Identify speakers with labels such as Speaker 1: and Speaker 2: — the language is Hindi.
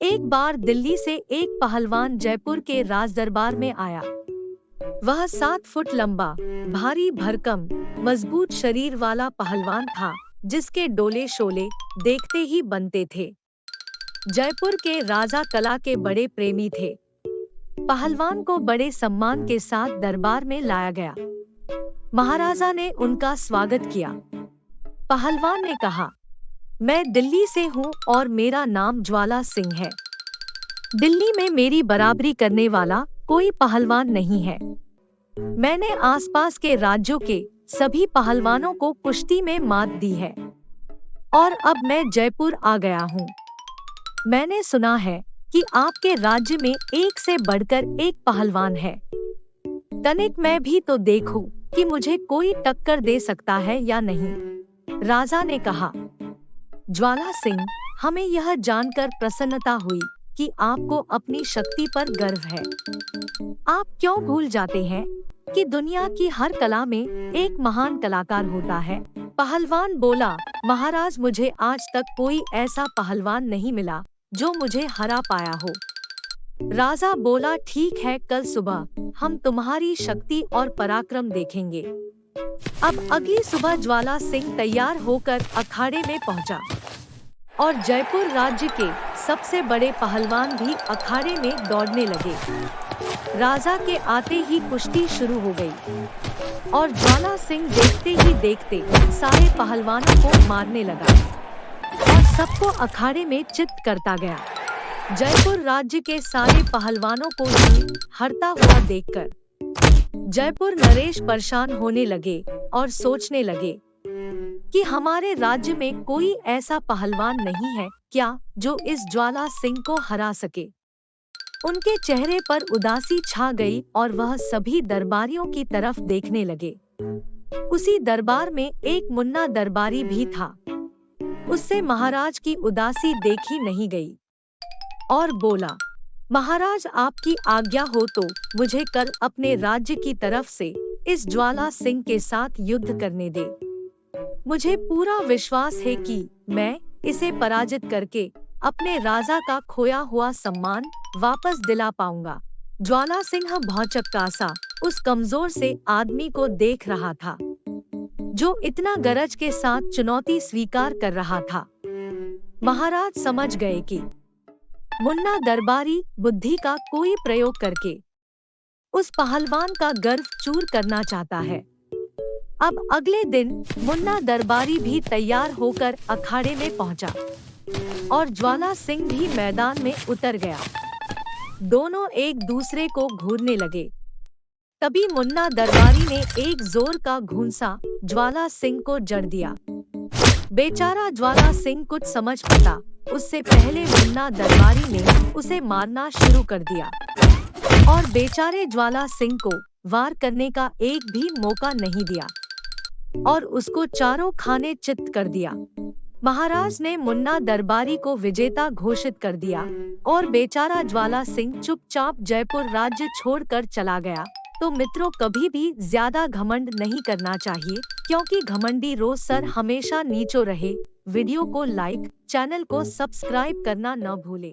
Speaker 1: एक बार दिल्ली से एक पहलवान जयपुर के राज दरबार में आया। वह 7 फुट लंबा, भारी भरकम, मजबूत शरीर वाला पहलवान था, जिसके डोले शोले देखते ही बनते थे। जयपुर के राजा कला के बड़े प्रेमी थे। पहलवान को बड़े सम्मान के साथ दरबार में लाया गया। महाराजा ने उनका स्वागत किया। पहलवान ने कहा, मैं दिल्ली से हूँ और मेरा नाम ज्वाला सिंह है। दिल्ली में मेरी बराबरी करने वाला कोई पहलवान नहीं है। मैंने आसपास के राज्यों के सभी पहलवानों को कुश्ती में मात दी है और अब मैं जयपुर आ गया हूँ। मैंने सुना है कि आपके राज्य में एक से बढ़कर एक पहलवान है। तनिक मैं भी तो देखूं कि मुझे कोई टक्कर दे सकता है या नहीं। राजा ने कहा, ज्वाला सिंह, हमें यह जानकर प्रसन्नता हुई कि आपको अपनी शक्ति पर गर्व है। आप क्यों भूल जाते हैं कि दुनिया की हर कला में एक महान कलाकार होता है? पहलवान बोला, महाराज, मुझे आज तक कोई ऐसा पहलवान नहीं मिला जो मुझे हरा पाया हो। राजा बोला, ठीक है, कल सुबह हम तुम्हारी शक्ति और पराक्रम देखेंगे। अब अगली सुबह ज्वाला सिंह तैयार होकर अखाड़े में पहुंचा और जयपुर राज्य के सबसे बड़े पहलवान भी अखाड़े में दौड़ने लगे। राजा के आते ही कुश्ती शुरू हो गई और ज्वाला सिंह देखते ही देखते सारे पहलवानों को मारने लगा और सबको अखाड़े में चित करता गया। जयपुर राज्य के सारे पहलवानों को हरता हुआ देखकर जयपुर नरेश परेशान होने लगे और सोचने लगे कि हमारे राज्य में कोई ऐसा पहलवान नहीं है क्या जो इस ज्वाला सिंह को हरा सके। उनके चेहरे पर उदासी छा गई और वह सभी दरबारियों की तरफ देखने लगे। उसी दरबार में एक मुन्ना दरबारी भी था। उससे महाराज की उदासी देखी नहीं गई और बोला, महाराज, आपकी आज्ञा हो तो मुझे कल अपने राज्य की तरफ से इस ज्वाला सिंह के साथ युद्ध करने दे। मुझे पूरा विश्वास है कि मैं इसे पराजित करके अपने राजा का खोया हुआ सम्मान वापस दिला पाऊंगा। ज्वाला सिंह भौचक्का सा उस कमजोर से आदमी को देख रहा था जो इतना गरज के साथ चुनौती स्वीकार कर रहा था। महाराज समझ गए कि मुन्ना दरबारी बुद्धि का कोई प्रयोग करके उस पहलवान का गर्व चूर करना चाहता है। अब अगले दिन मुन्ना दरबारी भी तैयार होकर अखाड़े में पहुंचा और ज्वाला सिंह भी मैदान में उतर गया। दोनों एक दूसरे को घूरने लगे। तभी मुन्ना दरबारी ने एक जोर का घूंसा ज्वाला सिंह को जड़ दिया। बेचारा ज्वाला सिंह कुछ समझ पाता उससे पहले मुन्ना दरबारी ने उसे मारना शुरू कर दिया और बेचारे ज्वाला सिंह को वार करने का एक भी मौका नहीं दिया और उसको चारों खाने चित्त कर दिया। महाराज ने मुन्ना दरबारी को विजेता घोषित कर दिया और बेचारा ज्वाला सिंह चुपचाप जयपुर राज्य छोड़कर चला गया। तो मित्रों, कभी भी ज्यादा घमंड नहीं करना चाहिए, क्योंकि घमंडी रोज सर हमेशा नीचो रहे। वीडियो को लाइक, चैनल को सब्सक्राइब करना न भूले।